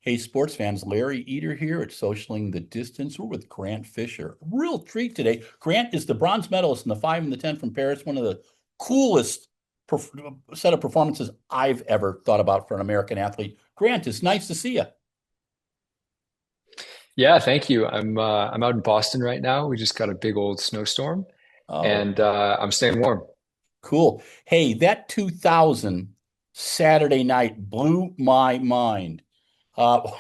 Hey, sports fans, Larry Eder here at Socialing the Distance. We're with Grant Fisher. Real treat today. Grant is the bronze medalist in the 5 and the 10 from Paris, one of the coolest set of performances I've ever thought about for an American athlete. Grant, it's nice to see you. Yeah, thank you. I'm out in Boston right now. We just got a big old snowstorm, Oh, and I'm staying warm. cool. Hey, that 2000 Saturday night blew my mind. Uh,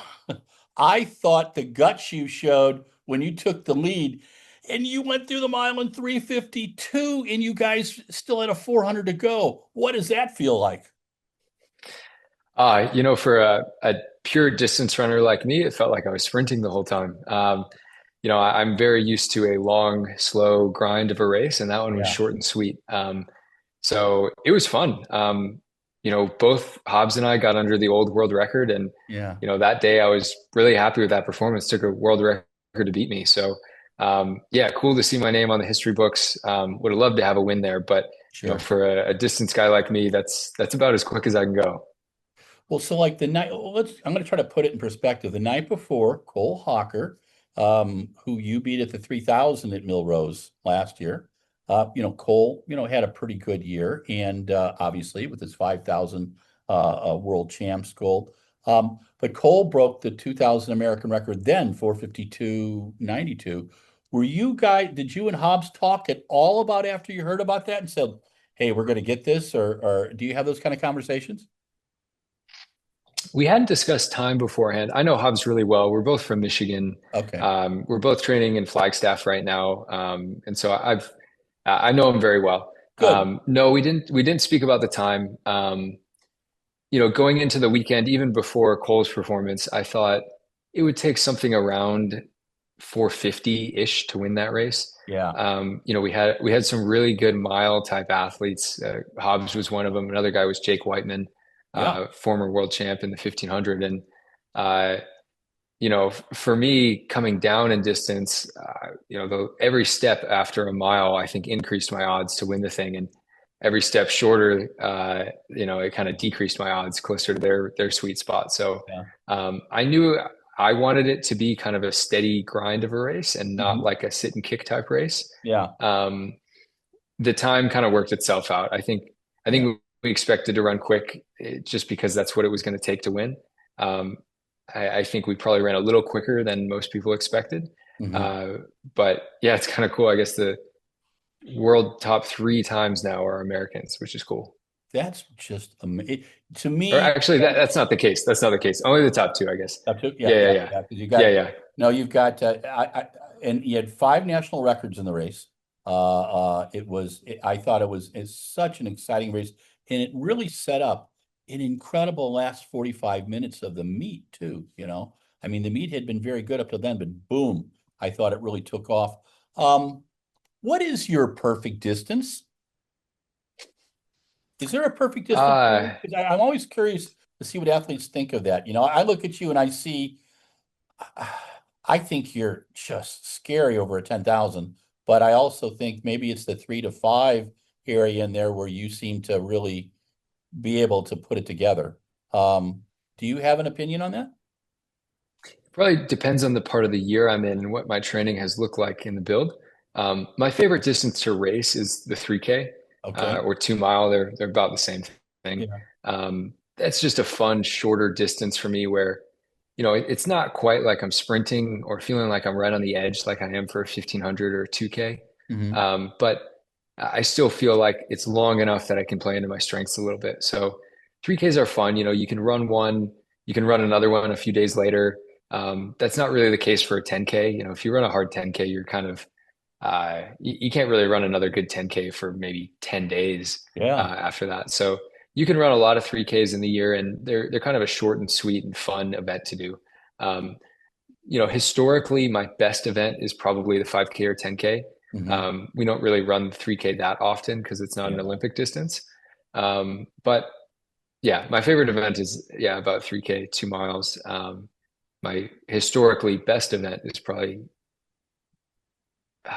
I thought the guts you showed when you took the lead and you went through the mile in 3:52 and you guys still had a 400 to go. What does that feel like? For a pure distance runner like me, it felt like I was sprinting the whole time. I'm very used to a long, slow grind of a race, and that one was Yeah. short and sweet. So it was fun. Both Hobbs and I got under the old world record, and Yeah. that day I was really happy with that performance. Took a world record to beat me. So, yeah, cool to see my name on the history books. Would have loved to have a win there, but Sure. for a distance guy like me, that's about as quick as I can go. Well, so like the night, I'm going to try to put it in perspective. The night before, Cole Hawker, who you beat at the 3000 at Millrose last year, Cole, had a pretty good year. And obviously with his 5000 world champs gold. But Cole broke the 2000 American record then, 4:52.92. Did you and Hobbs talk at all about after you heard about that and said, hey, we're going to get this? Or do you have those kind of conversations? We hadn't discussed time beforehand. I know Hobbs really well. We're both from Michigan. Okay. We're both training in Flagstaff right now, and so I know him very well. Good. No, we didn't speak about the time. Going into the weekend, even before Cole's performance, I thought it would take something around 450-ish to win that race. Yeah. We had some really good mile type athletes. Hobbs was one of them. Another guy was Jake Whiteman, Yeah. former world champ in the 1500. And uh, for me, coming down in distance, every step after a mile, I think increased my odds to win the thing, and every step shorter, it kind of decreased my odds closer to their sweet spot. So Yeah. I knew I wanted it to be kind of a steady grind of a race and not Mhm. like a sit and kick type race. Yeah. Um, the time kind of worked itself out. I think Yeah. we expected to run quick just because that's what it was going to take to win. Um, I think we probably ran a little quicker than most people expected. Hmm. Uh, but yeah, it's kind of cool. I guess the world top three times now are Americans, which is cool. That's just amazing to Or me. actually, that's not the case. That's not the case. Only the top two, I guess. Yeah, Yeah, yeah, yeah, yeah, yeah. Because you yeah, got yeah. no, you've got and you had five national records in the race. I thought it's such an exciting race, and it really set up an incredible last 45 minutes of the meet too. I mean, the meet had been very good up till then, but boom, I thought it really took off. Um, what is your perfect distance? Is there a perfect distance for you? Uh, Because I'm always curious to see what athletes think of that. I look at you and I see, I think you're just scary over a 10,000, but I also think maybe it's the 3 to 5 area in there where you seem to really be able to put it together. Do you have an opinion on that? Probably depends on the part of the year I'm in and what my training has looked like in the build. My favorite distance to race is the 3K Okay. or 2 mile. They're about the same thing. Yeah. That's just a fun, shorter distance for me where, it's not quite like I'm sprinting or feeling like I'm right on the edge like I am for a 1500 or 2K. Hmm. But I still feel like it's long enough that I can play into my strengths a little bit. So 3Ks are fun. You can run one, you can run another one a few days later. That's not really the case for a 10K. If you run a hard 10K, you're kind of you can't really run another good 10K for maybe 10 days Yeah. after that. So you can run a lot of 3Ks in the year, and they're kind of a short and sweet and fun event to do. Um, Historically, my best event is probably the 5K or 10K. Hmm. We don't really run 3K that often because it's not an Yeah. Olympic distance. But yeah, my favorite event is about 3K, 2 miles. My historically best event is probably, uh,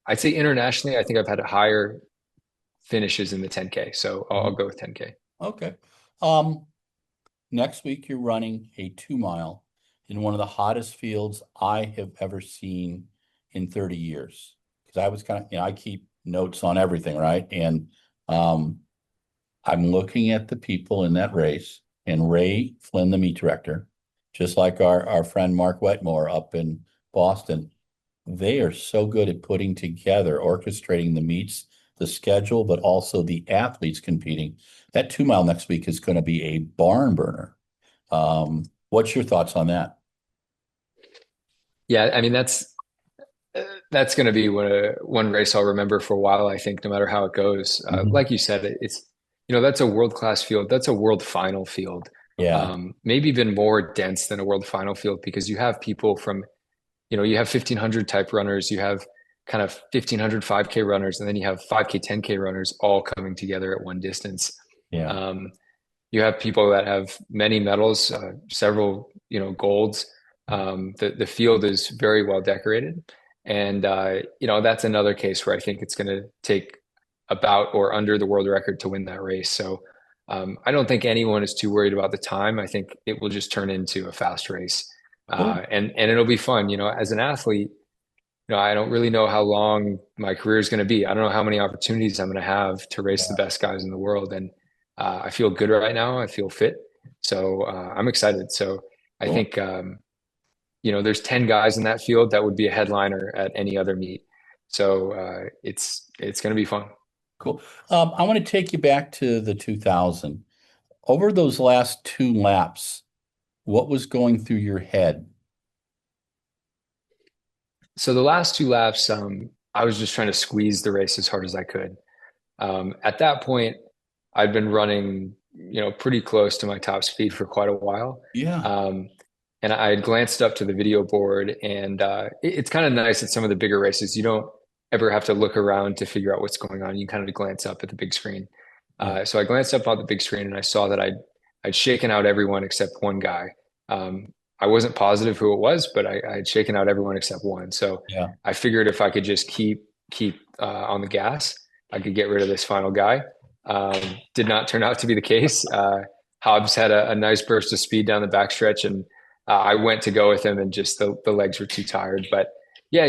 I'd say internationally, I think I've had higher finishes in the 10K. So I'll Hmm. go with 10K. Okay. Um, Next week you're running a 2 mile. in one of the hottest fields I have ever seen in 30 years. Because I was kind of, I keep notes on everything, right? And um, I'm looking at the people in that race, and Ray Flynn, the meet director, just like our friend Mark Wetmore up in Boston, they are so good at putting together, orchestrating the meets, the schedule, but also the athletes competing. That 2 mile next week is going to be a barn burner. What's your thoughts on that? Yeah, I mean that's going to be one race I'll remember for a while, I think, no matter how it goes. Mhm. Like you said, that's a world-class field. That's a world final field. Yeah, Maybe even more dense than a world final field because you have people from, you have 1500 type runners, you have kind of 1500 5K runners, and then you have 5K, 10K runners all coming together at one distance. yeah. Um, you have people that have many medals, several, golds. The field is very well decorated, and that's another case where I think it's going to take about or under the world record to win that race. So I don't think anyone is too worried about the time. I think it will just turn into a fast race, Cool. and it'll be fun. As an athlete, I don't really know how long my career is going to be. I don't know how many opportunities I'm going to have to race the Yeah. best guys in the world. And I feel good right now. I feel fit. So I'm excited. So I Cool. think, there's 10 guys in that field that would be a headliner at any other meet. So it's going to be fun. Cool. I want to take you back to the 2000. Over those last 2 laps, what was going through your head? So the last two laps, I was just trying to squeeze the race as hard as I could. At that point, I'd been running, pretty close to my top speed for quite a while. Yeah. Um, and I had glanced up to the video board, and it's kind of nice at some of the bigger races. You don't ever have to look around to figure out what's going on. You kind of glance up at the big screen. Yeah. So I glanced up on the big screen, and I saw that I'd shaken out everyone except one guy. Um, I wasn't positive who it was, but I had shaken out everyone except one. So Yeah. I figured if I could just keep on the gas, I could get rid of this final guy. Did not turn out to be the case. Hobbs had a nice burst of speed down the backstretch, and I went to go with him, and just the legs were too tired. But yeah,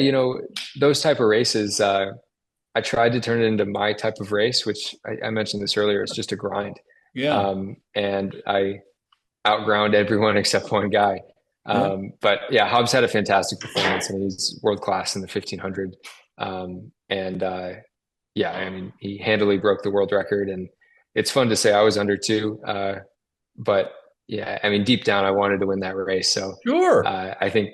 those type of races, I tried to turn it into my type of race, which I mentioned this earlier. It's just a grind, Yeah. and I outground everyone except one guy. Yeah. But yeah, Hobbs had a fantastic performance. I mean, he's world class in the 1500. And yeah, I mean, he handily broke the world record, and it's fun to say I was under two. But yeah, I mean, deep down, I wanted to win that race. So Sure. I think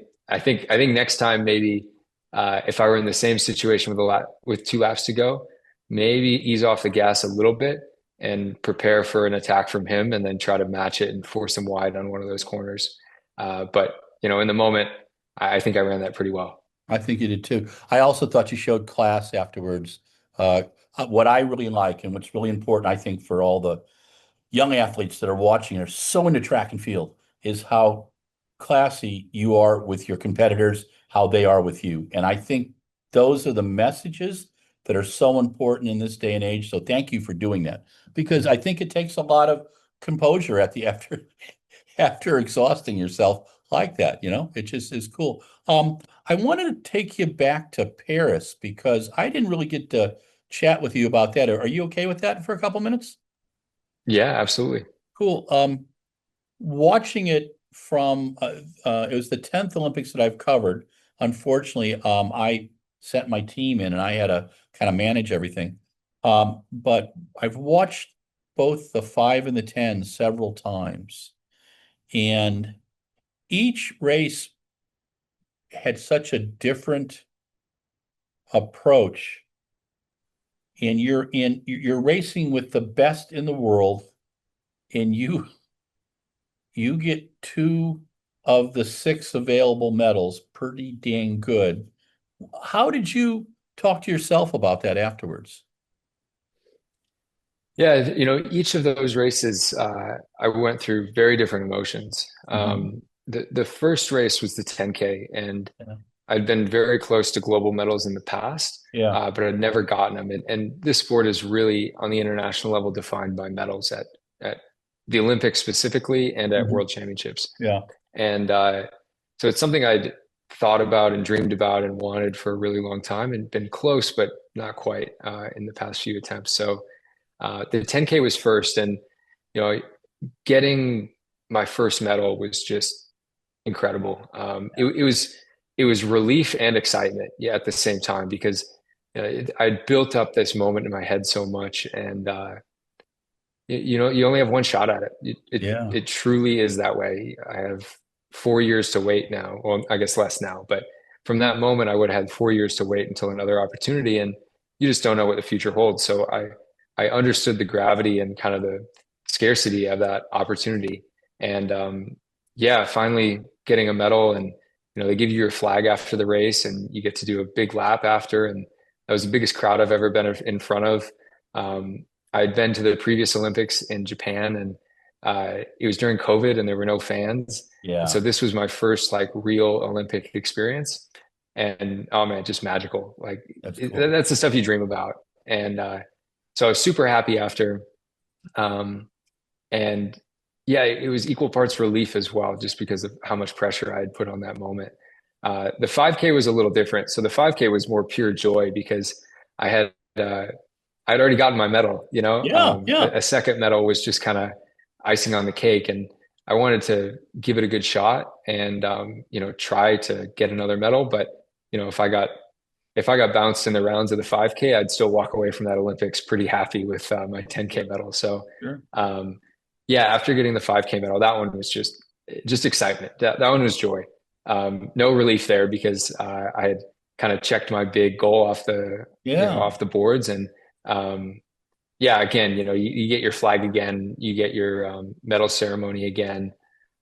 next time maybe if I were in the same situation with 2 laps to go, maybe ease off the gas a little bit and prepare for an attack from him, and then try to match it and force him wide on one of those corners. But in the moment, I think I ran that pretty well. I think you did too. I also thought you showed class afterwards. Uh, what I really like and what's really important, I think, for all the young athletes that are watching are so into track and field is how classy you are with your competitors, how they are with you. And I think those are the messages that are so important in this day and age. So thank you for doing that because I think it takes a lot of composure at the after exhausting yourself like that, it just is cool. I wanted to take you back to Paris because I didn't really get to chat with you about that. Are you okay with that for a couple minutes? Yeah, absolutely. Cool. Watching it from it was the 10th Olympics that I've covered. Unfortunately, I sent my team in and I had to kind of manage everything. But I've watched both the 5 and the 10 several times, and each race had such a different approach. And you're racing with the best in the world, and you get 2 of the 6 available medals, pretty dang good. How did you talk to yourself about that afterwards? Yeah, each of those races, I went through very different emotions. Mhm. The first race was the 10K, and Yeah. I'd been very close to global medals in the past, Yeah. but I'd never gotten them. And this sport is really on the international level defined by medals at the Olympics specifically and at Mhm. World Championships. Yeah. And So it's something I'd thought about and dreamed about and wanted for a really long time and been close, but not quite in the past few attempts. So the 10K was first, and you know, getting my first medal was just incredible. It was relief and excitement, yeah, at the same time because I'd built up this moment in my head so much, and you only have one shot at it. Yeah. It truly is that way. I have 4 years to wait now. Well, I guess less now, but from that moment, I would have had 4 years to wait until another opportunity, and you just don't know what the future holds. So I understood the gravity and kind of the scarcity of that opportunity, and yeah, finally getting a medal, and they give you your flag after the race, and you get to do a big lap after, and that was the biggest crowd I've ever been in front of. Um, I'd been to the previous Olympics in Japan, and it was during COVID and there were no fans. And Yeah. so this was my first like real Olympic experience. And oh man, just magical. Like That's cool. that's the stuff you dream about. And so I was super happy after. Um, and yeah, it was equal parts relief as well, just because of how much pressure I had put on that moment. The 5K was a little different. So the 5K was more pure joy because I had I'd already gotten my medal, Yeah. Yeah. a second medal was just kind of icing on the cake. And I wanted to give it a good shot and, try to get another medal. But, if I got bounced in the rounds of the 5K, I'd still walk away from that Olympics pretty happy with my 10K medal. So, Sure. um, yeah, after getting the 5K medal, that one was just excitement. That one was joy. No relief there because I had kind of checked my big goal off the Yeah. off the boards, and um, yeah, again, you get your flag again, you get your medal ceremony again.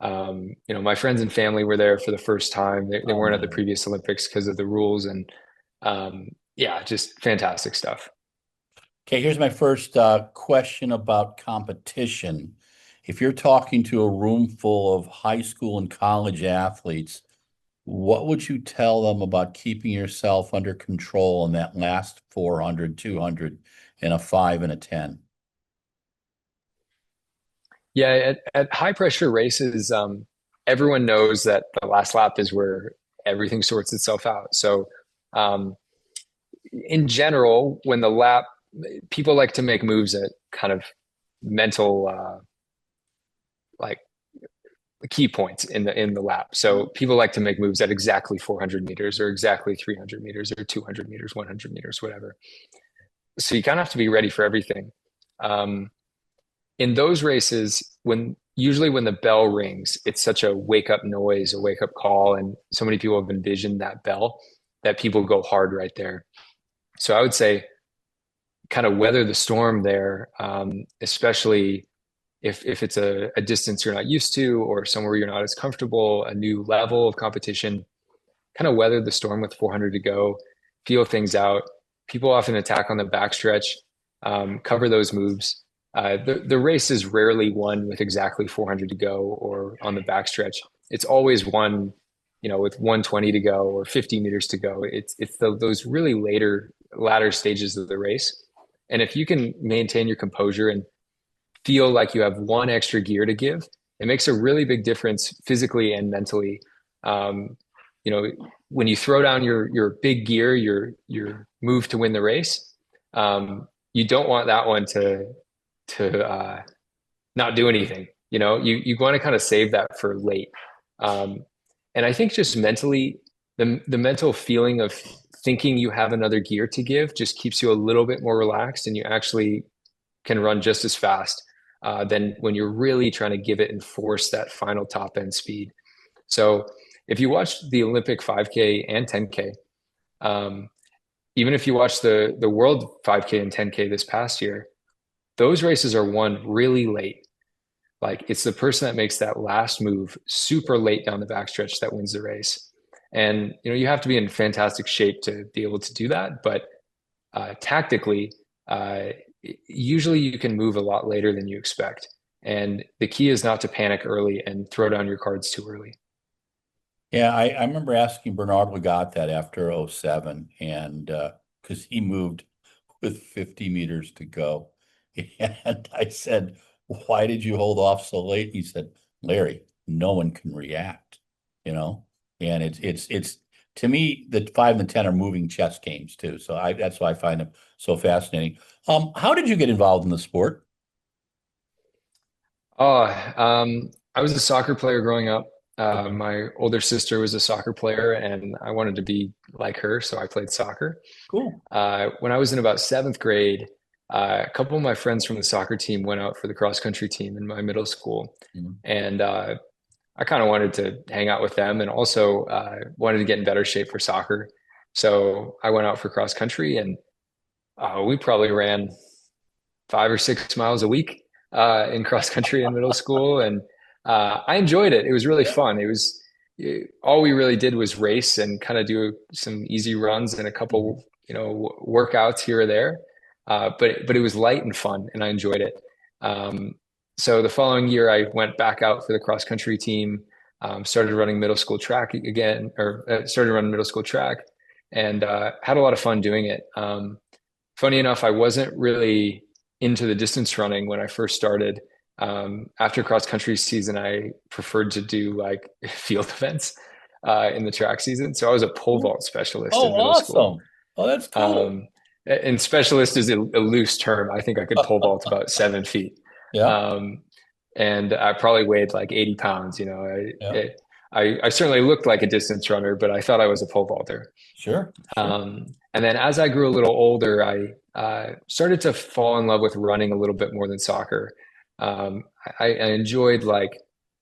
My friends and family were there for the first time. They Oh weren't at the man. previous Olympics because of the rules, and yeah, just fantastic stuff. Okay, here's my first question about competition. If you're talking to a room full of high school and college athletes, what would you tell them about keeping yourself under control in that last 400, 200, and a 5 and a 10? Yeah, at high pressure races, everyone knows that the last lap is where everything sorts itself out. So, um, in general, when the lap, people like to make moves at kind of mental, like key points in the lap. So people like to make moves at exactly 400 meters or exactly 300 meters or 200 meters, 100 meters, whatever. So you kind of have to be ready for everything. Um, in those races, usually when the bell rings, it's such a wake up noise, a wake up call, and so many people have envisioned that bell that people go hard right there. So I would say kind of weather the storm there, especially if it's a distance you're not used to or somewhere you're not as comfortable, a new level of competition, kind of weather the storm with 400 to go, feel things out. People often attack on the backstretch, cover those moves. The race is rarely won with exactly 400 to go or on the backstretch. It's always won, with 120 to go or 50 meters to go. It's those really latter stages of the race. And if you can maintain your composure and feel like you have one extra gear to give, it makes a really big difference physically and mentally. Um, you know, when you throw down your big gear, your move to win the race, you don't want that one to not do anything. You want to kind of save that for late. Um, and I think just mentally, the mental feeling of thinking you have another gear to give just keeps you a little bit more relaxed, and you actually can run just as fast than when you're really trying to give it and force that final top end speed. So if you watch the Olympic 5K and 10K, um, even if you watch the World 5K and 10K this past year, those races are won really late. Like it's the person that makes that last move super late down the backstretch that wins the race. And you have to be in fantastic shape to be able to do that. But tactically, uh, usually you can move a lot later than you expect. And the key is not to panic early and throw down your cards too early. Yeah, I remember asking Bernard Lagat that after '07, and because he moved with 50 meters to go. And I said, why did you hold off so late? He said, Larry, no one can react, you know? And it's to me, the 5 and the 10 are moving chess games too. So that's why I find them so fascinating. How did you get involved in the sport? Oh, I was a soccer player growing up. Okay, My older sister was a soccer player, and I wanted to be like her, so I played soccer. cool. When I was in about seventh grade, a couple of my friends from the soccer team went out for the cross country team in my middle school, Mhm. and I kind of wanted to hang out with them, and also wanted to get in better shape for soccer. So I went out for cross country, and we probably ran 5 or 6 miles a week in cross country in middle school, and I enjoyed it. It was really Yeah. fun. All we really did was race and kind of do some easy runs and a Mhm. couple, workouts here or there. But it was light and fun, and I enjoyed it. Um, so the following year, I went back out for the cross country team. Started running middle school track again, or started running middle school track, and had a lot of fun doing it. Funny enough, I wasn't really into the distance running when I first started. After cross country season, I preferred to do like field events in the track season. So I was a pole Cool. vault specialist Oh, in middle school. awesome. Oh, that's cool. Um, and specialist is a loose term. I think I could pole vault about 7 feet. Yeah, Um, and I probably weighed like 80 pounds. yeah, I certainly looked like a distance runner, but I thought I was a pole vaulter. sure, sure. And then as I grew a little older, I started to fall in love with running a little bit more than soccer. I enjoyed like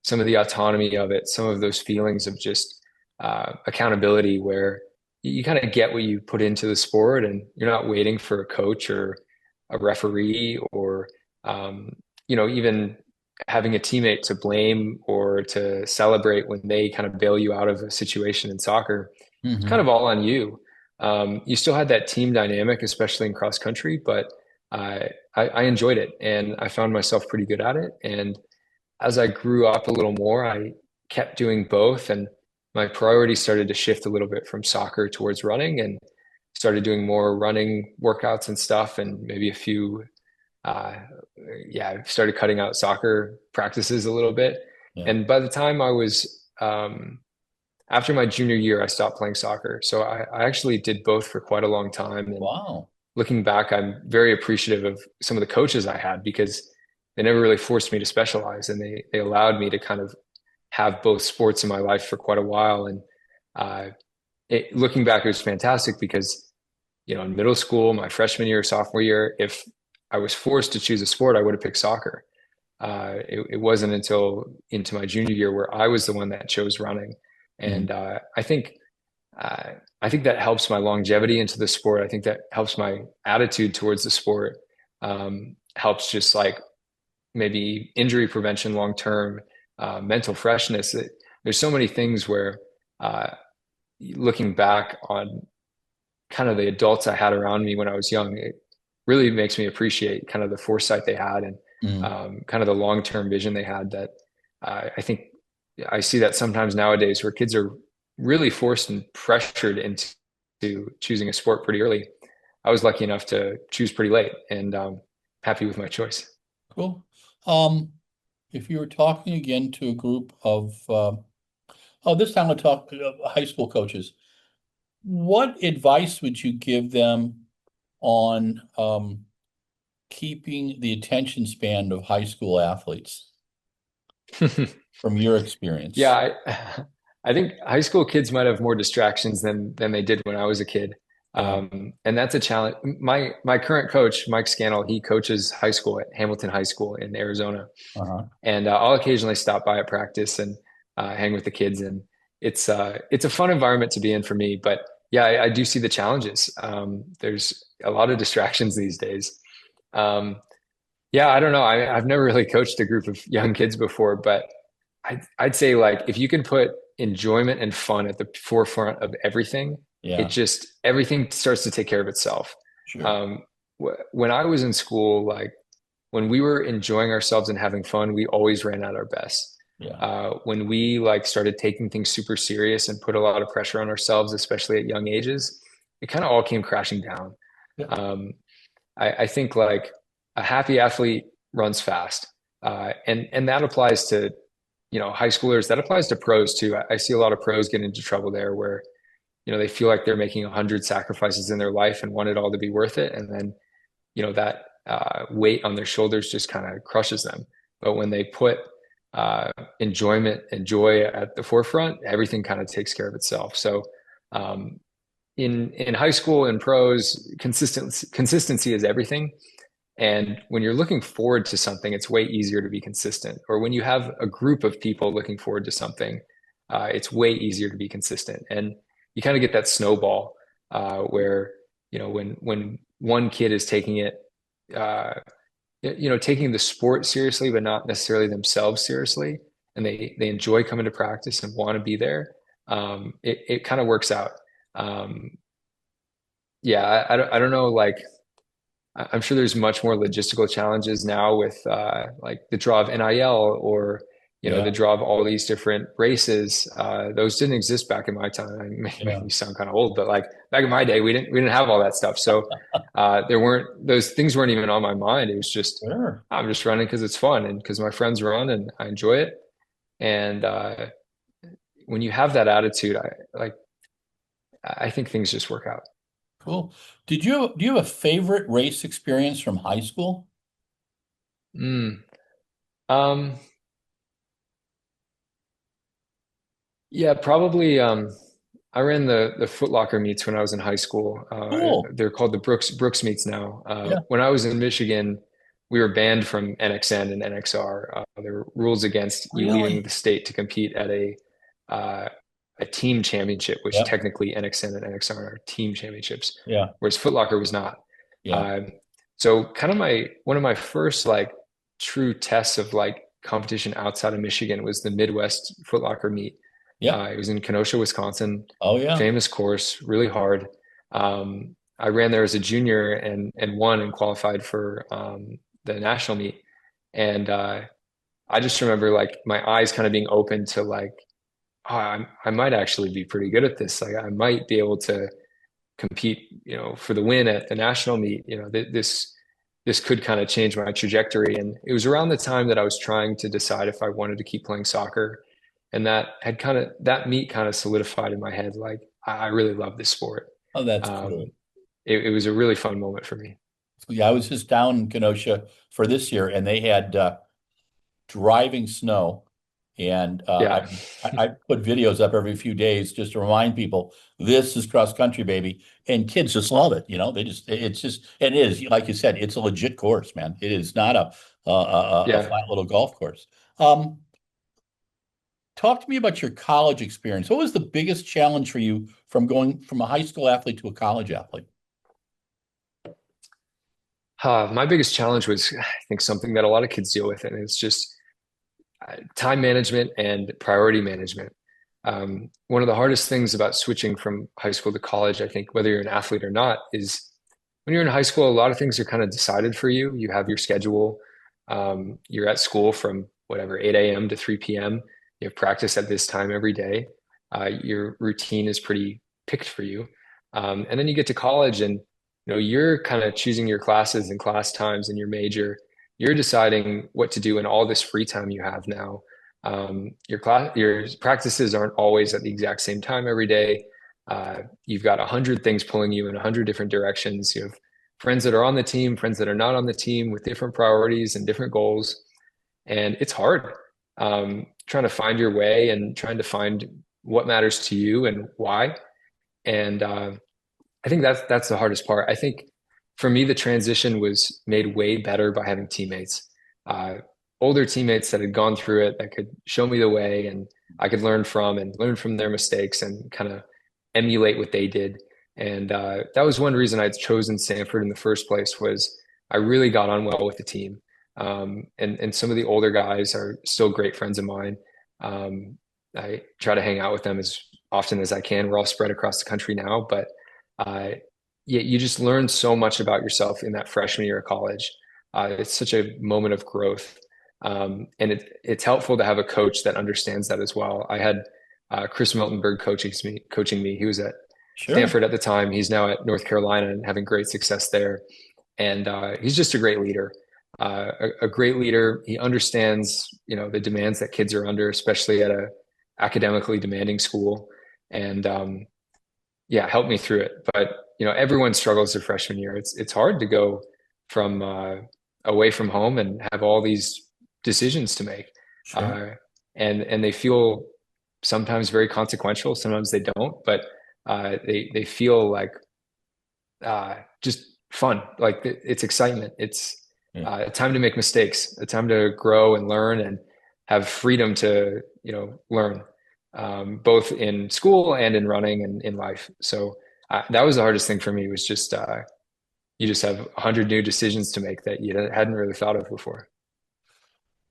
some of the autonomy of it, some of those feelings of just accountability, where you kind of get what you put into the sport, and you're not waiting for a coach or a referee, or um, even having a teammate to blame or to celebrate when they kind of bail you out of a situation in soccer. It's kind Hmm. of all on you. You still had that team dynamic, especially in cross country, but I enjoyed it, and I found myself pretty good at it. And as I grew up a little more, I kept doing both, and my priorities started to shift a little bit from soccer towards running, and started doing more running workouts and stuff, and maybe a few, uh, yeah, started cutting out soccer practices a little bit. Yeah. And by the time I was after my junior year, I stopped playing soccer. So I actually did both for quite a long time. And Wow. looking back, I'm very appreciative of some of the coaches I had, because they never really forced me to specialize, and they allowed me to kind of have both sports in my life for quite a while. And uh, looking back, it was fantastic because, in middle school, my freshman year, sophomore year, if I was forced to choose a sport, I would have picked soccer. It wasn't until into my junior year where I was the one that chose running. Mhm. And uh, I think that helps my longevity into the sport. I think that helps my attitude towards the sport. Helps just like maybe injury prevention long term, mental freshness. There's so many things where, uh, looking back on kind of the adults I had around me when I was young, it really makes me appreciate kind of the foresight they had, and Mhm. kind of the long term vision they had. That I think I see that sometimes nowadays, where kids are really forced and pressured into choosing a sport pretty early. I was lucky enough to choose pretty late, and happy with my choice. Cool. Um, if you were talking again to a group of, oh, this time we'll talk high school coaches, what advice would you give them on keeping the attention span of high school athletes from your experience? Yeah, I think high school kids might have more distractions than they did when I was a kid. Yeah. And that's a challenge. My current coach, Mike Scannell, he coaches high school at Hamilton High School in Arizona. Uh-huh. And I'll occasionally stop by at practice and hang with the kids. And it's a fun environment to be in for me. But yeah, I do see the challenges. There's a lot of distractions these days. Um, yeah, I don't know. I've never really coached a group of young kids before, but I'd say like if you can put enjoyment and fun at the forefront of everything, it Yeah, just everything starts to take care of itself. sure. Um, when I was in school, like when we were enjoying ourselves and having fun, we always ran at our best. Yeah. When we like started taking things super serious and put a lot of pressure on ourselves, especially at young ages, it kind of all came crashing down. Yeah. Um, I think like a happy athlete runs fast, and that applies to high schoolers, that applies to pros too. I see a lot of pros get into trouble there where, they feel like they're making 100 sacrifices in their life and want it all to be worth it. And then, that weight on their shoulders just kind of crushes them. But when they put enjoyment and joy at the forefront, everything kind of takes care of itself. So um, in high school and pros, consistency is everything. And when you're looking forward to something, it's way easier to be consistent. Or when you have a group of people looking forward to something, it's way easier to be consistent. And you kind of get that snowball where, when one kid is taking it, uh, taking the sport seriously, but not necessarily themselves seriously, and they enjoy coming to practice and want to be there, it kind of works out. Um, yeah, I don't know, like I'm sure there's much more logistical challenges now with like the draw of NIL or the Yeah, draw of all these different races. Those didn't exist back in my time. I make yeah, me sound kind of old, but like back in my day, we didn't have all that stuff. So there weren't those things weren't even on my mind. It was just sure. I'm just running because it's fun and because my friends run and I enjoy it. And when you have that attitude, I think things just work out. Cool. Do you have a favorite race experience from high school? Mm. Um, yeah, probably. I ran the Foot Locker meets when I was in high school. Cool. They're called the Brooks meets now. Yeah, When I was in Michigan, we were banned from NXN and NXR. There were rules against you leaving really? the state to compete at uh, a team championship, which Yeah, technically NXN and NXR are team championships, yeah, whereas Foot Locker was not. yeah, Um, so kind of my one of my first like true tests of like competition outside of Michigan was the Midwest Foot Locker meet. yeah. It was in Kenosha, Wisconsin. Oh, yeah. Famous course, really hard. I ran there as a junior and won and qualified for the national meet. And I just remember like my eyes kind of being open to like, oh, I might actually be pretty good at this. Like I might be able to compete, for the win at the national meet. This could kind of change my trajectory. And it was around the time that I was trying to decide if I wanted to keep playing soccer. And that meet kind of solidified in my head, like, I really love this sport. Oh, that's Um, cool. it was a really fun moment for me. Yeah, I was just down in Kenosha for this year, and they had driving snow, and Yeah. I put videos up every few days just to remind people this is cross country, baby, and kids just love it. They just it's just and it is like you said, it's a legit course, man. It is not a Yeah. flat little golf course. Um, Talk to me about your college experience. What was the biggest challenge for you from going from a high school athlete to a college athlete? My biggest challenge was, I think, something that a lot of kids deal with, and it's just time management and priority management. One of the hardest things about switching from high school to college, I think, whether you're an athlete or not, is when you're in high school, a lot of things are kind of decided for you. You have your schedule. You're at school from whatever, 8 a.m. to 3 p.m. You have practice at this time every day. Your routine is pretty picked for you. And then you get to college and you're kind of choosing your classes and class times and your major. You're deciding what to do in all this free time you have now. Your practices aren't always at the exact same time every day. You've got 100 things pulling you in 100 different directions. You have friends that are on the team, friends that are not on the team with different priorities and different goals. And it's hard trying to find your way and trying to find what matters to you and why. And I think that's the hardest part. I think for me, the transition was made way better by having teammates, uh, older teammates that had gone through it, that could show me the way, and I could learn from their mistakes and kind of emulate what they did. And that was one reason I'd chosen Stanford in the first place was I really got on well with the team. And some of the older guys are still great friends of mine. I try to hang out with them as often as I can. We're all spread across the country now, but uh, you just learn so much about yourself in that freshman year of college. It's such a moment of growth. And it's helpful to have a coach that understands that as well. I had Chris Miltenberg coaching me. He was at Sure. Stanford at the time. He's now at North Carolina and having great success there. And he's just a great leader. a great leader. He understands, the demands that kids are under, especially at a academically demanding school, and yeah, helped me through it. But everyone struggles their freshman year. It's hard to go from away from home and have all these decisions to make, Sure. uh, and they feel sometimes very consequential. Sometimes they don't, but they feel like just fun. Like it's excitement. It's Yeah. a time to make mistakes, a time to grow and learn and have freedom to, learn, both in school and in running and in life. So that was the hardest thing for me was just, you just have 100 new decisions to make that you hadn't really thought of before.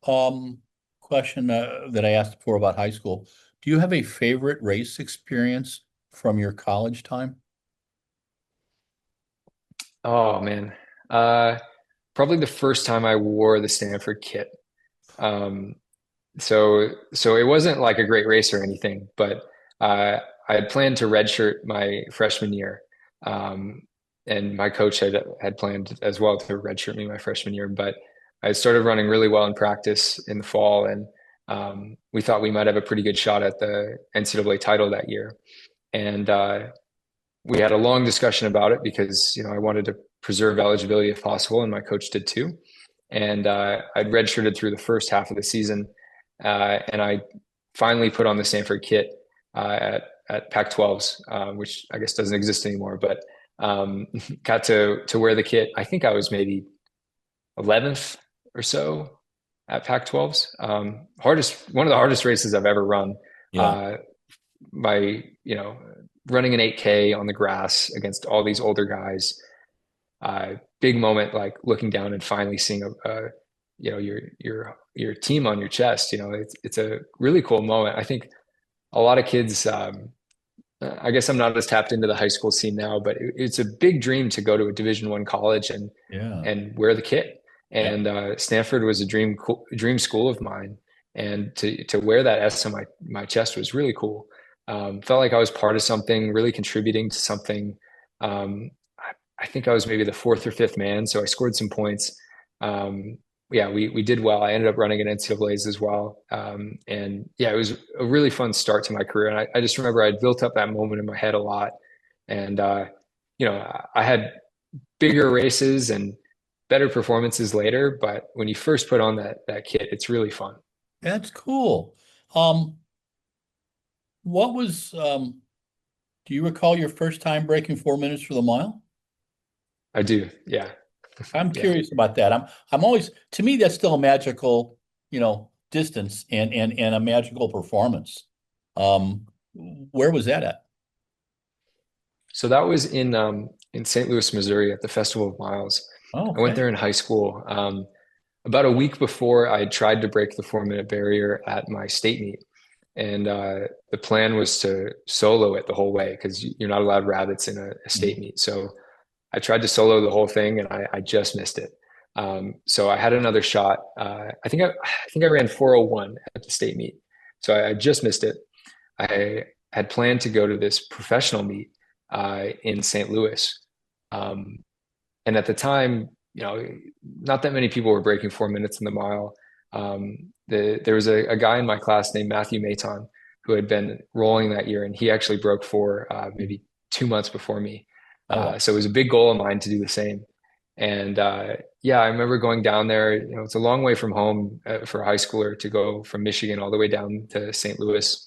Um, Question that I asked before about high school. Do you have a favorite race experience from your college time? Oh man. Uh, Probably the first time I wore the Stanford kit. Um, so it wasn't like a great race or anything, but I had planned to redshirt my freshman year, um, and my coach had planned as well to redshirt me my freshman year. But I started running really well in practice in the fall, and we thought we might have a pretty good shot at the NCAA title that year. And we had a long discussion about it because I wanted to preserve eligibility if possible, and my coach did too. And I'd redshirted through the first half of the season, and I finally put on the Stanford kit at Pac-12s, which I guess doesn't exist anymore. But got to wear the kit. I think I was maybe 11th or so at Pac-12s. One of the hardest races I've ever run. Yeah. Uh, by running an 8K on the grass against all these older guys, big moment, like looking down and finally seeing your team on your chest. It's a really cool moment. I think a lot of kids, I guess I'm not as tapped into the high school scene now, but it's a big dream to go to a Division I college Yeah. and wear the kit. Yeah. And Stanford was a dream school of mine, and to wear that S on my chest was really cool. Felt like I was part of something, really contributing to something. I think I was maybe the fourth or fifth man, so I scored some points. Yeah, we did well. I ended up running at NCAA's as well. And yeah, it was a really fun start to my career. And I just remember I'd built up that moment in my head a lot. And, I had bigger races and better performances later, but when you first put on that kit, it's really fun. That's cool. Um, what was do you recall your first time breaking 4 minutes for the mile? I do. Yeah. I'm Yeah. curious about that. I'm always, to me, that's still a magical, distance and a magical performance. Um, where was that at? So that was in St. Louis, Missouri at the Festival of Miles. Oh, I went okay. there in high school. About a week before I tried to break the 4 minute barrier at my state meet. And the plan was to solo it the whole way because you're not allowed rabbits in a state Mhm. meet. So I tried to solo the whole thing and I just missed it. So I had another shot. I think I ran 4:01 at the state meet. So I just missed it. I had planned to go to this professional meet in St. Louis. Um, and at the time, not that many people were breaking 4 minutes in the mile. There was a guy in my class named Matthew Maton who had been rolling that year, and he actually broke four maybe 2 months before me. Oh, wow. So it was a big goal of mine to do the same. And yeah, I remember going down there. It's a long way from home for a high schooler to go from Michigan all the way down to St. Louis.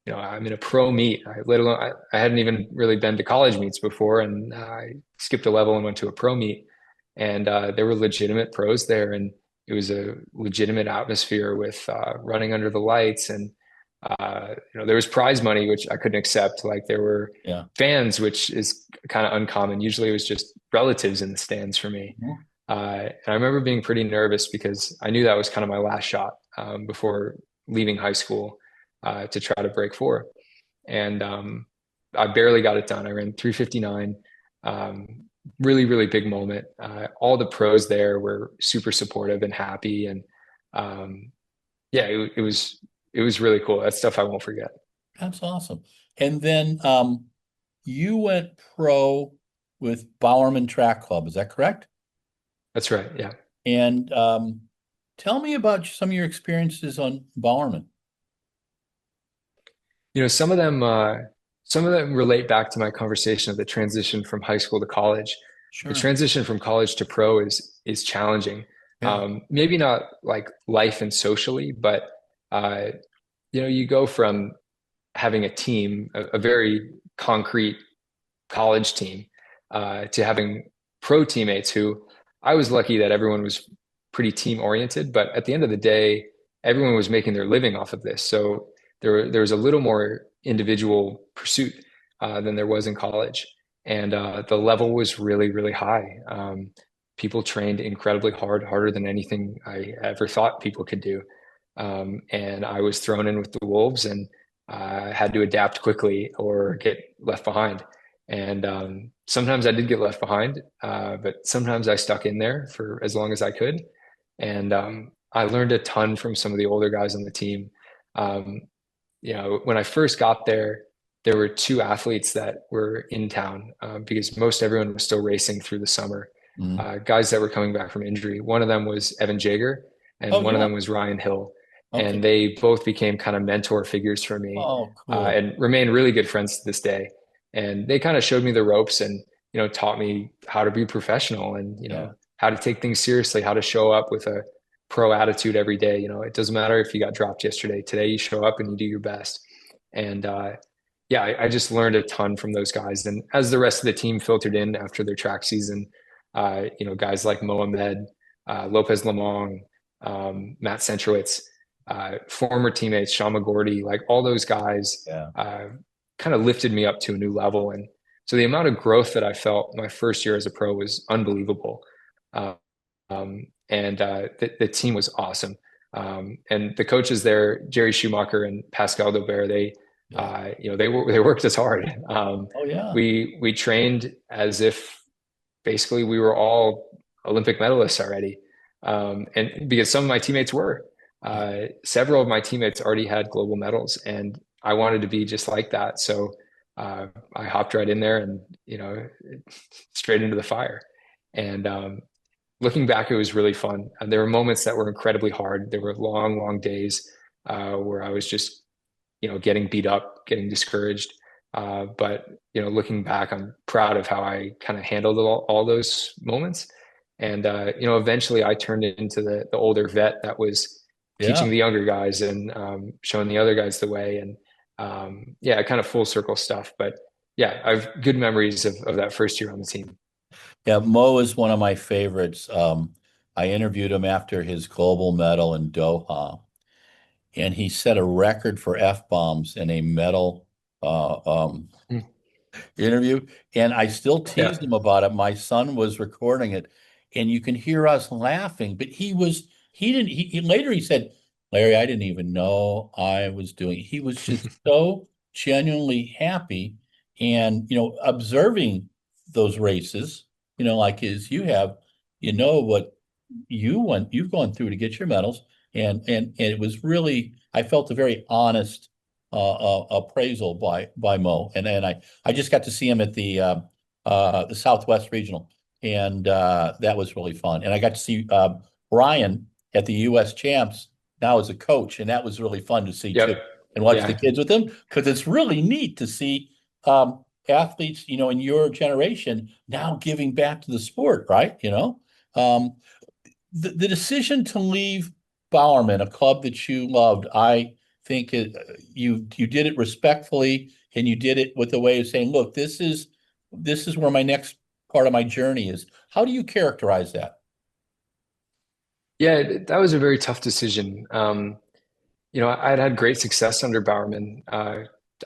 I'm in a pro meet. Let alone I hadn't even really been to college meets before, and I skipped a level and went to a pro meet. And there were legitimate pros there, and it was a legitimate atmosphere with running under the lights, and there was prize money which I couldn't accept. Like there were Yeah. fans, which is kind of uncommon. Usually, it was just relatives in the stands for me. Mhm. And I remember being pretty nervous because I knew that was kind of my last shot before leaving high school to try to break four. And I barely got it done. I ran 3:59. Really, really big moment. All the pros there were super supportive and happy. And yeah, it was really cool. That's stuff I won't forget. That's awesome. And then you went pro with Bowerman Track Club. Is that correct? That's right. Yeah. And tell me about some of your experiences on Bowerman. You know, some of them relate back to my conversation of the transition from high school to college. The Sure. transition from college to pro is challenging. Yeah. Maybe not like life and socially, but uh, you know, you go from having a team, a very concrete college team, to having pro teammates who I was lucky that everyone was pretty team oriented, but at the end of the day, everyone was making their living off of this. So there was a little more individual pursuit than there was in college. And the level was really, really high. People trained incredibly hard, harder than anything I ever thought people could do. And I was thrown in with the wolves and had to adapt quickly or get left behind. And sometimes I did get left behind, but sometimes I stuck in there for as long as I could. And I learned a ton from some of the older guys on the team. Um, you know, when I first got there, there were two athletes that were in town because most everyone was still racing through the summer. Mm. Guys that were coming back from injury. One of them was Evan Jager, Oh, and one of yeah. them was Ryan Hill. Okay. And they both became kind of mentor figures for me Oh, cool. and remain really good friends to this day. And they kind of showed me the ropes and, you know, taught me how to be professional and, you Yeah. know, how to take things seriously, how to show up with a pro attitude every day. You know, it doesn't matter if you got dropped yesterday. Today you show up and you do your best. And yeah, I just learned a ton from those guys. And as the rest of the team filtered in after their track season, you know, guys like Mohamed, Lopez Lamong, Matt Centrowitz, former teammates, Sean McGordy, like all those guys Yeah. kind of lifted me up to a new level. And so the amount of growth that I felt my first year as a pro was unbelievable. Uh, and the team was awesome. And the coaches there, Jerry Schumacher and Pascal Daubert, Yeah. you know, they worked us hard. Oh, yeah. We trained as if basically we were all Olympic medalists already. And because some of my teammates were, Yeah. several of my teammates already had global medals, and I wanted to be just like that. So I hopped right in there and, you know, straight into the fire. And looking back, it was really fun. There were moments that were incredibly hard. There were long, long days where I was just, you know, getting beat up, getting discouraged. But you know, looking back, I'm proud of how I kind of handled all those moments. And you know, eventually, I turned into the older vet that was Yeah. teaching the younger guys and showing the other guys the way. And yeah, kind of full circle stuff. But yeah, I've good memories of that first year on the team. Yeah. Mo is one of my favorites. I interviewed him after his global medal in Doha, and he set a record for F-bombs in a medal Mm. interview. And I still Yeah. tease him about it. My son was recording it, and you can hear us laughing, but he didn't, later he said, Larry, I didn't even know I was doing it. He was just so genuinely happy. And, observing those races, like as you have, what you've gone through to get your medals. And it was really, I felt a very honest appraisal by Mo. And I just got to see him at the Southwest Regional, and that was really fun. And I got to see Brian at the U.S. Champs now as a coach, and that was really fun to see too, Yep. and watch the Yeah. kids with him because it's really neat to see athletes, in your generation now giving back to the sport, right? Um, the decision to leave Bowerman, a club that you loved, I think you did it respectfully, and you did it with a way of saying, "Look, this is where my next part of my journey is." How do you characterize that? Yeah, that was a very tough decision. You know, I'd had great success under Bowerman.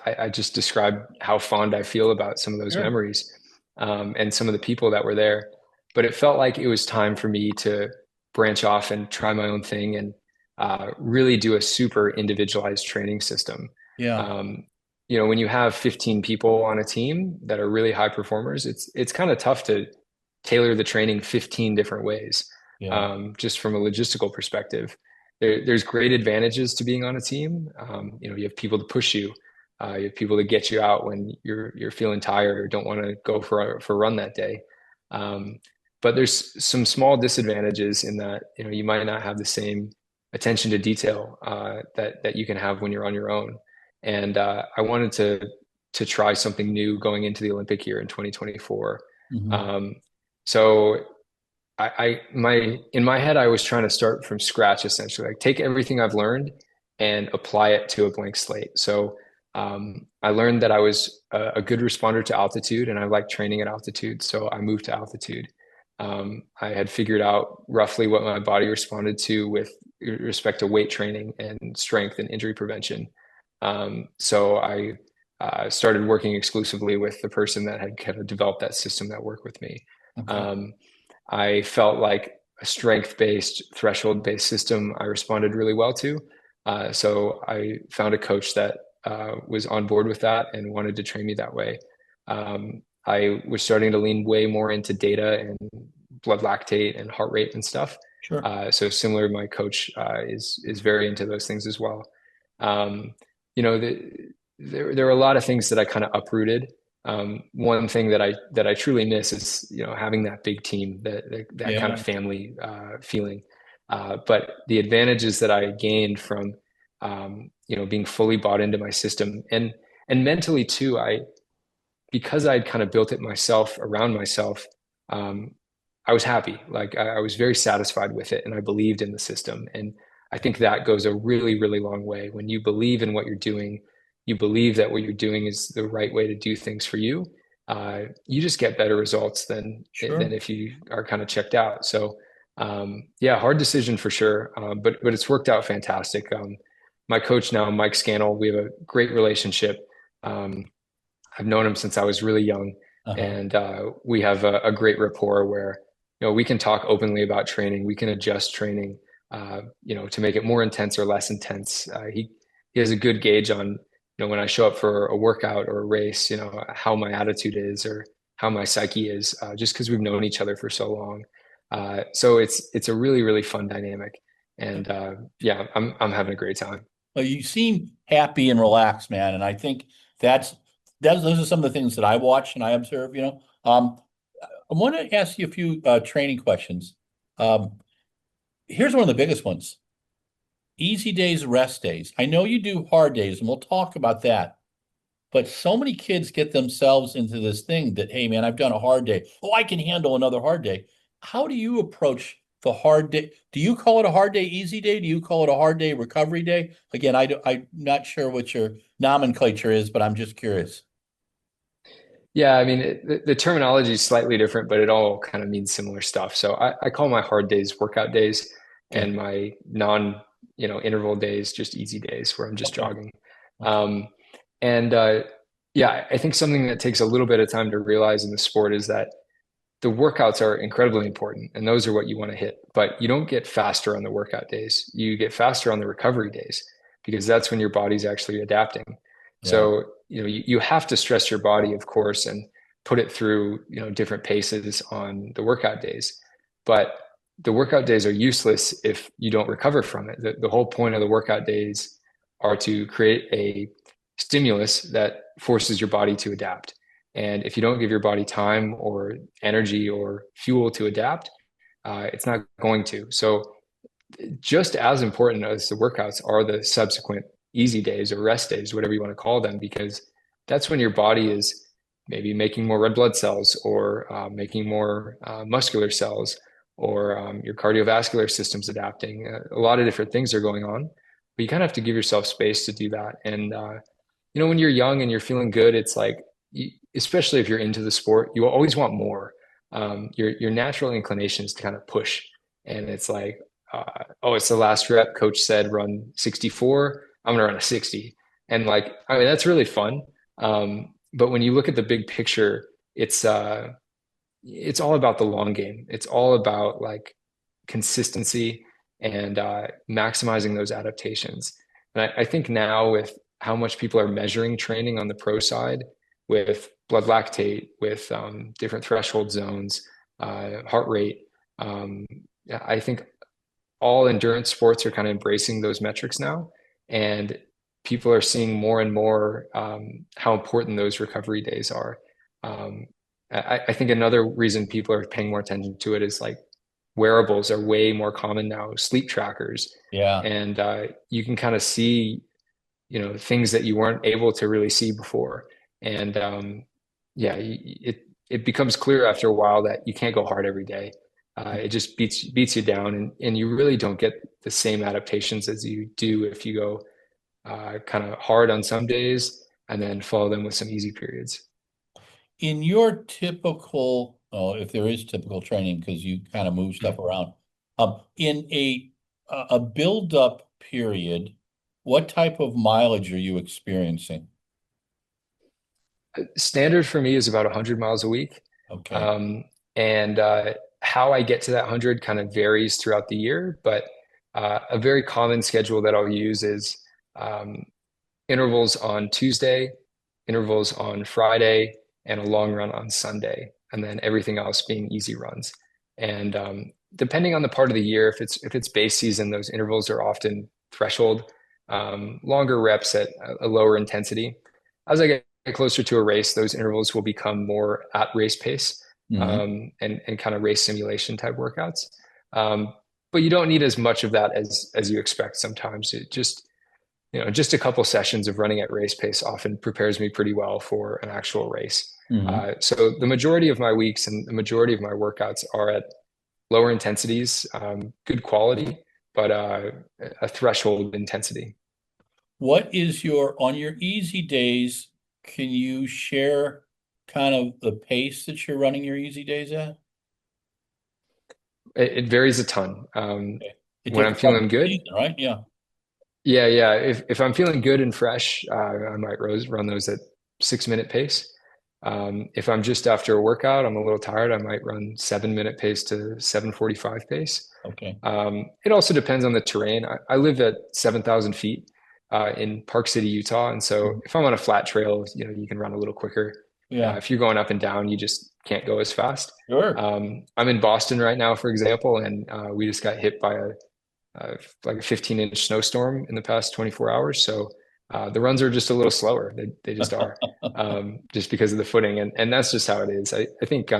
I just described how fond I feel about some of those Sure. memories and some of the people that were there. But it felt like it was time for me to branch off and try my own thing and really do a super individualized training system. Yeah. Um, you know, when you have 15 people on a team that are really high performers, it's kind of tough to tailor the training 15 different ways, Yeah. just from a logistical perspective. There's great advantages to being on a team. You know, you have people to push you. You have people to get you out when you're feeling tired or don't want to go for a run that day. Um, But there's some small disadvantages in that, you might not have the same attention to detail that you can have when you're on your own. And I wanted to try something new going into the Olympic year in 2024. Mhm. Um, so in my head, I was trying to start from scratch, essentially, like take everything I've learned and apply it to a blank slate. So I learned that I was a good responder to altitude, and I like training at altitude. So I moved to altitude. I had figured out roughly what my body responded to with respect to weight training and strength and injury prevention. So I started working exclusively with the person that had kind of developed that system that worked with me. Okay. Um, I felt like a strength-based, threshold-based system I responded really well to. So I found a coach that was on board with that and wanted to train me that way. I was starting to lean way more into data and blood lactate and heart rate and stuff. Sure. So similar, my coach is very into those things as well. Um, there were a lot of things that I kind of uprooted. One thing that I truly miss is having that big team, that kind of Yeah. family feeling. But the advantages that I gained from being fully bought into my system and mentally too, because I'd kind of built it myself around myself, um, I was happy. Like I was very satisfied with it, and I believed in the system. And I think that goes a really, really long way. When you believe in what you're doing, you believe that what you're doing is the right way to do things for you. You just get better results than Sure. if you are kind of checked out. So, yeah, hard decision for sure, but it's worked out fantastic. My coach now, Mike Scannell, we have a great relationship. Um, I've known him since I was really young, Uh-huh. and we have a great rapport where we can talk openly about training. We can adjust training, to make it more intense or less intense. He has a good gauge on when I show up for a workout or a race, how my attitude is or how my psyche is, just because we've known each other for so long. So it's a really really fun dynamic, and yeah, I'm having a great time. Well, you seem happy and relaxed, man, and I think that's those are some of the things that I watch and I observe. I want to ask you a few training questions. Um, Here's one of the biggest ones: easy days, rest days. I know you do hard days, and we'll talk about that. But so many kids get themselves into this thing that, hey, man, I've done a hard day. Oh, I can handle another hard day. How do you approach the hard day? Do you call it a hard day, easy day? Do you call it a hard day, recovery day? Again, I'm not sure what your nomenclature is, but I'm just curious. Yeah, I mean, the terminology is slightly different, but it all kind of means similar stuff. So I call my hard days workout days Okay. and my interval days just easy days where I'm just Okay. jogging. Okay. Um, and yeah, I think something that takes a little bit of time to realize in the sport is that the workouts are incredibly important and those are what you want to hit, but you don't get faster on the workout days. You get faster on the recovery days because that's when your body's actually adapting. Yeah. So, you have to stress your body, of course, and put it through, different paces on the workout days. But the workout days are useless if you don't recover from it. The whole point of the workout days are to create a stimulus that forces your body to adapt. And if you don't give your body time or energy or fuel to adapt, it's not going to. So, just as important as the workouts are the subsequent easy days or rest days, whatever you want to call them, because that's when your body is maybe making more red blood cells or making more muscular cells or your cardiovascular system's adapting. A lot of different things are going on, but you kind of have to give yourself space to do that. And, when you're young and you're feeling good, it's like, especially if you're into the sport, you always want more. Your natural inclination is to kind of push. And it's like, oh, it's the last rep. Coach said run 64. I'm gonna run a 60. And like, I mean, that's really fun. But when you look at the big picture, it's all about the long game. It's all about like consistency and maximizing those adaptations. And I think now with how much people are measuring training on the pro side with blood lactate, with different threshold zones, heart rate, um, I think all endurance sports are kind of embracing those metrics now, and people are seeing more and more how important those recovery days are. Um, I think another reason people are paying more attention to it is like wearables are way more common now, sleep trackers, Yeah. and you can kind of see, things that you weren't able to really see before. And yeah, it becomes clear after a while that you can't go hard every day. It just beats you down, and you really don't get the same adaptations as you do if you go kind of hard on some days and then follow them with some easy periods. In your typical, oh, if there is typical training, because you kind of move stuff Mhm. around, in a build-up period, what type of mileage are you experiencing? Standard for me is about 100 miles a week. Okay. Um, and how I get to that 100 kind of varies throughout the year, but a very common schedule that I'll use is um, intervals on Tuesday, intervals on Friday, and a long run on Sunday, and then everything else being easy runs. And depending on the part of the year, if it's base season, those intervals are often threshold, longer reps at a lower intensity. As I get closer to a race, those intervals will become more at race pace, Hmm. and kind of race simulation type workouts. But you don't need as much of that as you expect sometimes. It just a couple sessions of running at race pace often prepares me pretty well for an actual race. Hmm. So the majority of my weeks and the majority of my workouts are at lower intensities, good quality, but a threshold intensity. What is on your easy days, can you share kind of the pace that you're running your easy days at? It varies a ton. Okay. It When I'm differs by feeling good, season, right? Yeah. yeah. If I'm feeling good and fresh, I might run those at 6 minute pace. If I'm just after a workout, I'm a little tired, I might run 7 minute pace to 7:45 pace. Okay. It also depends on the terrain. I live at 7,000 feet in Park City, Utah, and so Mhm. if I'm on a flat trail, you can run a little quicker. Yeah. If you're going up and down, you just can't go as fast. Sure. I'm in Boston right now, for example, and we just got hit by like a 15-inch snowstorm in the past 24 hours. So the runs are just a little slower. They just are, just because of the footing, and that's just how it is. I think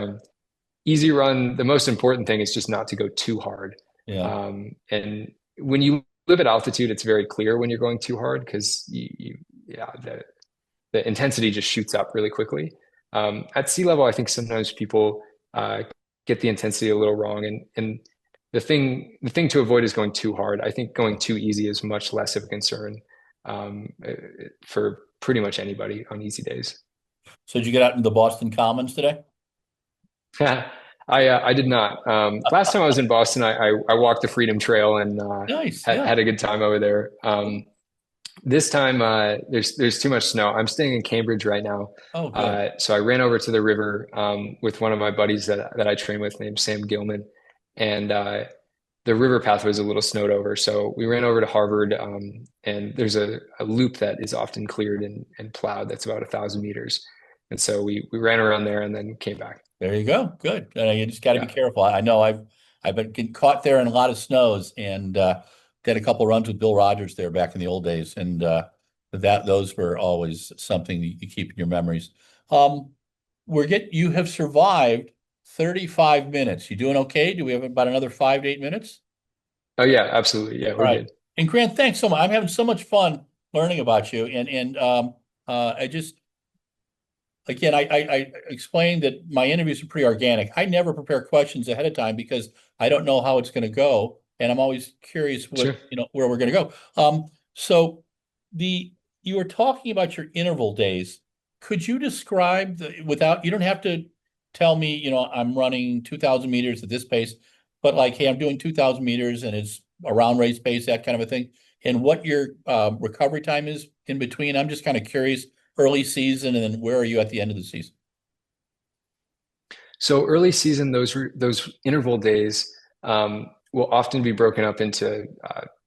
easy run. The most important thing is just not to go too hard. Yeah. And when you live at altitude, it's very clear when you're going too hard because yeah, the intensity just shoots up really quickly. At sea level, I think sometimes people get the intensity a little wrong, and the thing to avoid is going too hard. I think going too easy is much less of a concern for pretty much anybody on easy days. So did you get out into the Boston Commons today? I did not. Last time I was in Boston, I walked the Freedom Trail and Nice. had Yeah. had a good time over there. This time there's too much snow. I'm staying in Cambridge right now, Oh, good. so I ran over to the river with one of my buddies that I train with named Sam Gilman, and the river path was a little snowed over. So we ran over to Harvard, and there's a loop that is often cleared and plowed that's about 1,000 meters. And so we ran around there and then came back. There you go. Good. You just got to be Yeah, careful. I know I've been getting caught there in a lot of snows, and did a couple runs with Bill Rogers there back in the old days, and those were always something that you keep in your memories. Um, you have survived 35 minutes. You doing okay? Do we have about another 5 to 8 minutes? oh yeah, absolutely. Yeah, All we're right. good. And Grant, thanks so much. I'm having so much fun learning about you, and I just again, I explained that my interviews are pretty organic. I never prepare questions ahead of time because I don't know how it's going to go, and I'm always curious Sure. where we're going to go. So the you were talking about your interval days. Could you describe without you don't have to tell me, I'm running 2,000 meters at this pace, but like, hey, I'm doing 2,000 meters and it's around race pace, that kind of a thing, and what your recovery time is in between. I'm just kind of curious early season, and then where are you at the end of the season? So early season, those interval days will often be broken up into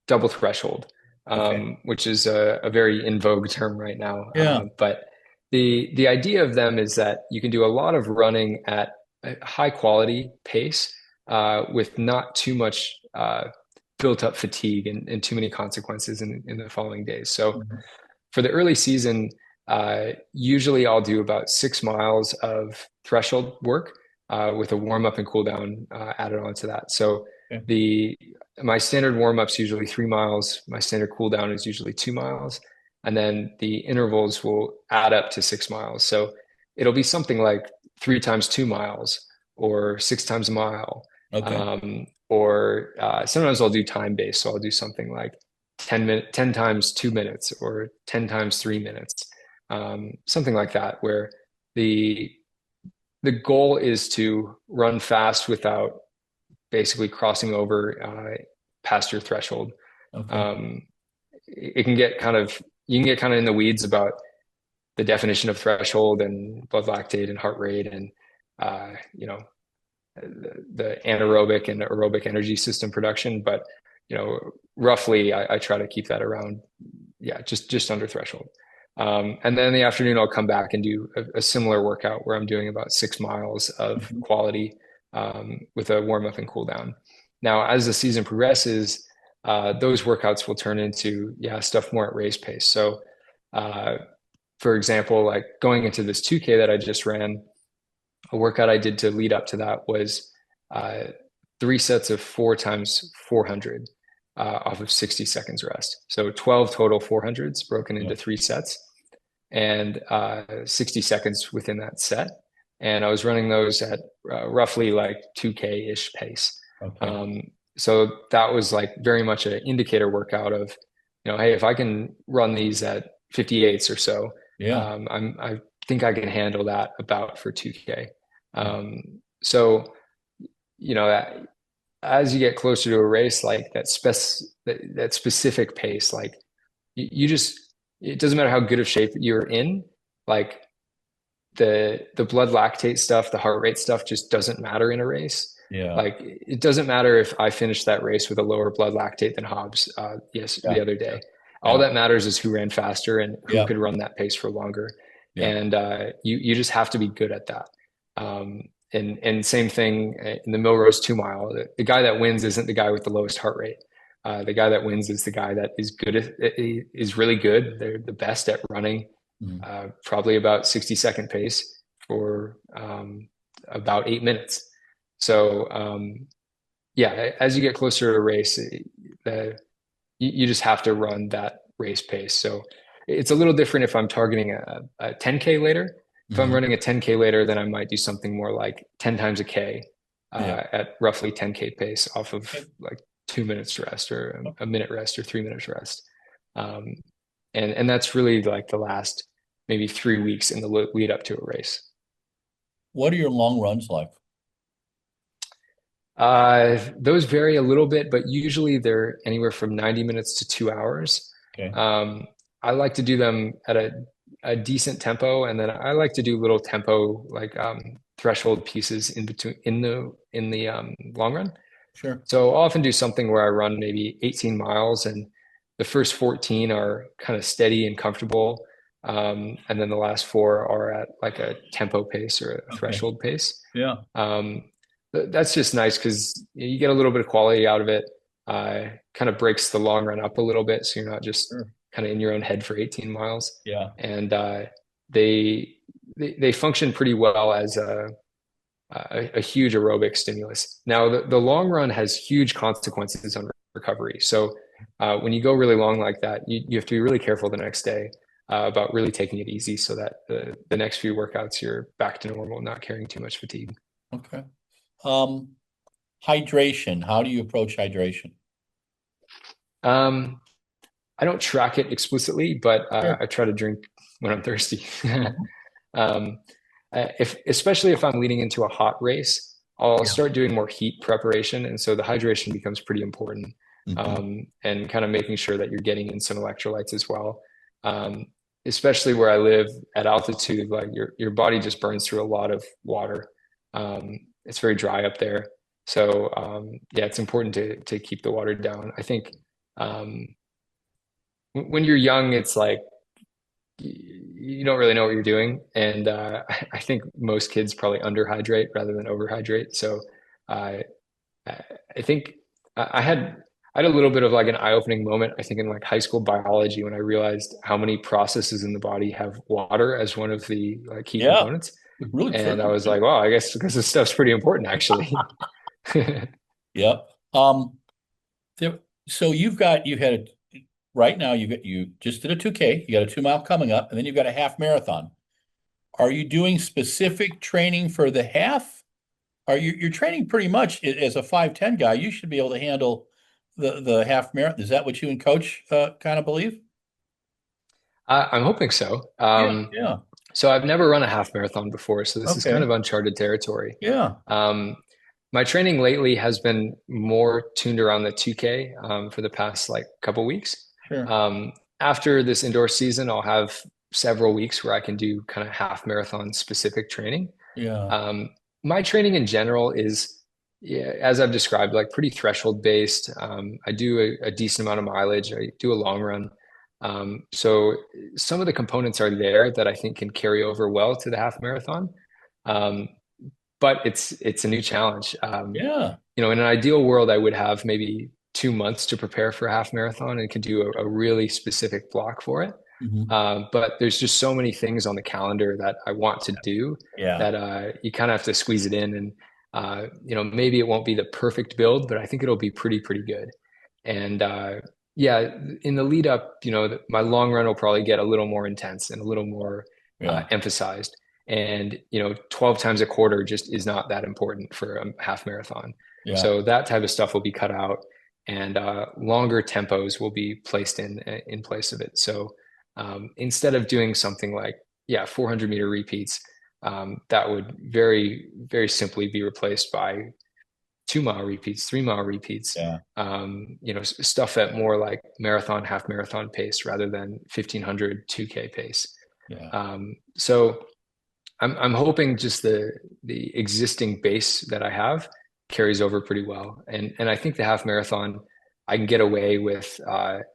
double threshold, Okay. which is a very in vogue term right now. Yeah. But the idea of them is that you can do a lot of running at a high quality pace with not too much built up fatigue and too many consequences in the following days. So Mhm. for the early season, Usually I'll do about 6 miles of threshold work with a warm up and cool down added onto that. So Okay. the my standard warm up's usually 3 miles. My standard cool down is usually 2 miles, and then the intervals will add up to 6 miles. So it'll be something like 3 times 2 miles or 6 times a mile. Okay. Or sometimes I'll do time based. So I'll do something like 10 times 2 minutes or 10 times 3 minutes, something like that, where the the goal is to run fast without basically crossing over past your threshold. Okay. Um, it can get kind of you can get kind of in the weeds about the definition of threshold and blood lactate and heart rate and you know the anaerobic and aerobic energy system production, but roughly I try to keep that around, yeah, just under threshold. And then in the afternoon, I'll come back and do a similar workout where I'm doing about 6 miles of Mhm. quality with a warm up and cool down. Now, as the season progresses, those workouts will turn into, yeah, stuff more at race pace. So, uh, for example, like going into this 2K that I just ran, a workout I did to lead up to that was uh, 3 sets of 4 times 400 off of 60 seconds rest. So 12 total 400s broken Yeah. into 3 sets and 60 seconds within that set. And I was running those at roughly like 2K-ish pace. Okay. Um, so that was like very much an indicator workout of, hey, if I can run these at 58s or so, Yeah. I think I can handle that about for 2K. Yeah. So, that as you get closer to a race, like that specific pace, like you just, it doesn't matter how good of shape you're in, like the blood lactate stuff, the heart rate stuff just doesn't matter in a race. Yeah. Like it doesn't matter if I finish that race with a lower blood lactate than Hobbs, Yeah. the other Yeah. day. All Yeah. that matters is who ran faster and who Yeah. could run that pace for longer. Yeah. And you just have to be good at that. Um, and same thing in the Millrose 2 mile. The guy that wins isn't the guy with the lowest heart rate. The guy that wins is the guy that is is really good. They're the best at running Mhm. probably about 60-second pace for about 8 minutes. So yeah, as you get closer to a race, you just have to run that race pace. So it's a little different if I'm targeting a 10K later. If I'm Mhm. running a 10K later, then I might do something more like 10 times a K Yeah. at roughly 10K pace off of Okay. like 2 minutes rest or Okay. a minute rest or 3 minutes rest. Um, and that's really like the last maybe 3 weeks in the lead up to a race. What are your long runs like? Those vary a little bit, but usually they're anywhere from 90 minutes to 2 hours. Okay. Um, I like to do them at a decent tempo, and then I like to do little tempo like threshold pieces in between in the long run. Sure. So I'll often do something where I run maybe 18 miles and the first 14 are kind of steady and comfortable. And then the last four are at like a tempo pace or a Okay. threshold pace. Yeah. Um, that's just nice because you get a little bit of quality out of it. Kind of breaks the long run up a little bit. So you're not just Sure. kind of in your own head for 18 miles. Yeah. And they, they function pretty well as a huge aerobic stimulus. Now, the long run has huge consequences on recovery. So when you go really long like that, you have to be really careful the next day about really taking it easy so that the next few workouts you're back to normal, not carrying too much fatigue. Okay. Um, Hydration. How do you approach hydration? Um, I don't track it explicitly, but Sure. I try to drink when I'm thirsty. Mhm. um, if especially if I'm leading into a hot race, I'll Yeah. start doing more heat preparation, and so the hydration becomes pretty important. Mhm. And kind of making sure that you're getting in some electrolytes as well. Um, Especially where I live at altitude, like your body just burns through a lot of water. It's very dry up there, so yeah, it's important to keep the water down. I think um, when you're young, it's like you don't really know what you're doing. And I think most kids probably underhydrate rather than overhydrate. So uh, I think I had I had a little bit of like an eye-opening moment, I think in like high school biology when I realized how many processes in the body have water as one of the like key Yeah, components. really And I true. was like, wow, I guess because this stuff's pretty important actually. Yep. There, so you had right now you just did a 2K, you got a 2 mile coming up, and then you've got a half marathon. Are you doing specific training for the half? Are you're training pretty much as a 5'10" guy? You should be able to handle the half marathon. Is that what you and coach kind of believe? I'm hoping so. Yeah, yeah. So I've never run a half marathon before, so this is kind Okay. of uncharted territory. Yeah, Um, my training lately has been more tuned around the 2K for the past like couple weeks. sure. Um, After this indoor season, I'll have several weeks where I can do kind of half marathon specific training. Yeah, Um, my training in general is, yeah, as I've described, like pretty threshold based. I do a decent amount of mileage. I do a long run. So some of the components are there that I think can carry over well to the half marathon. Um, but it's a new challenge. yeah. In an ideal world, I would have maybe 2 months to prepare for a half marathon and can do a really specific block for it. Hmm. But there's just so many things on the calendar that I want to do Yeah, that you kind of have to squeeze it in. And maybe it won't be the perfect build, but I think it'll be pretty good. And yeah, in the lead up, my long run will probably get a little more intense and a little more yeah, emphasized. And 12 times a quarter just is not that important for a half marathon. yeah, So that type of stuff will be cut out, and longer tempos will be placed in place of it. So instead of doing something like 400-meter repeats, that would very very simply be replaced by 2 mile repeats, 3 mile repeats, yeah, stuff at more like marathon, half marathon pace rather than 1500 2K pace. yeah, So I'm hoping just the existing base that I have carries over pretty well, and I think the half marathon I can get away with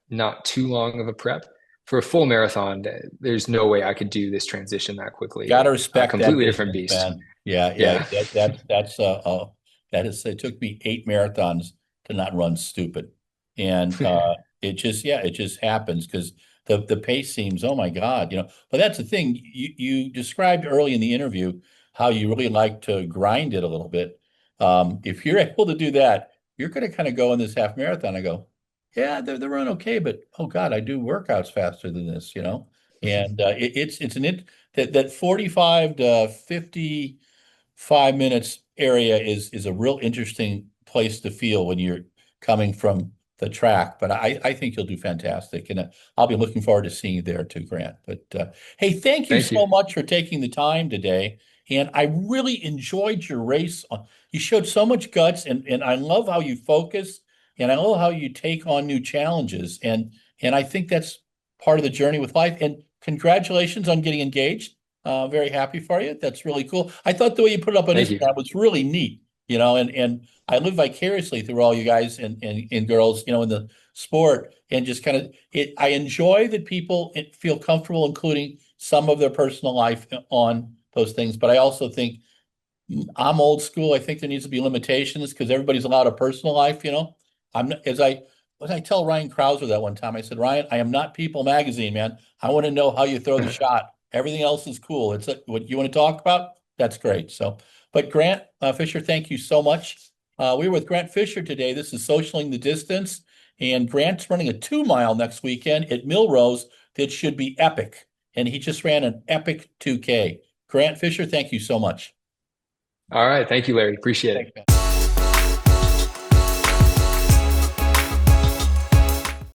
not too long of a prep. For a full marathon, there's no way I could do this transition that quickly. got to respect that Completely different business, beast. man. Yeah, yeah. Yeah. That is. It took me 8 marathons to not run stupid, and it just happens because the pace seems. Oh my God, But that's the thing. You described early in the interview how you really like to grind it a little bit. If you're able to do that, you're going to kind of go in this half marathon. I go, yeah, they're run okay, but oh God, I do workouts faster than this. And it's that 45 to 55 minutes area is a real interesting place to feel when you're coming from the track. But I think you'll do fantastic, and I'll be looking forward to seeing you there too, Grant. But hey, thank you Thank so you. much for taking the time today, and I really enjoyed your race. You showed so much guts, and I love how you focus, and I love how you take on new challenges, and I think that's part of the journey with life. And congratulations on getting engaged. Very happy for you. That's really cool. I thought the way you put it up on Thank you. Instagram was really neat, and I live vicariously through all you guys and girls, in the sport, and just kind of I enjoy that people feel comfortable including some of their personal life on those things, but I also think I'm old school. I think there needs to be limitations because everybody's allowed a personal life. I'm as I tell Ryan Krauser that one time, I said, Ryan, I am not People Magazine, man. I want to know how you throw the shot. Everything else is cool. It's what you want to talk about. That's great. So, but Grant Fisher, thank you so much. We were with Grant Fisher today. This is Socialing the Distance, and Grant's running a 2 mile next weekend at Millrose that should be epic. And he just ran an epic 2K. Grant Fisher, thank you so much. All right. Thank you, Larry. Appreciate it. Thanks, man.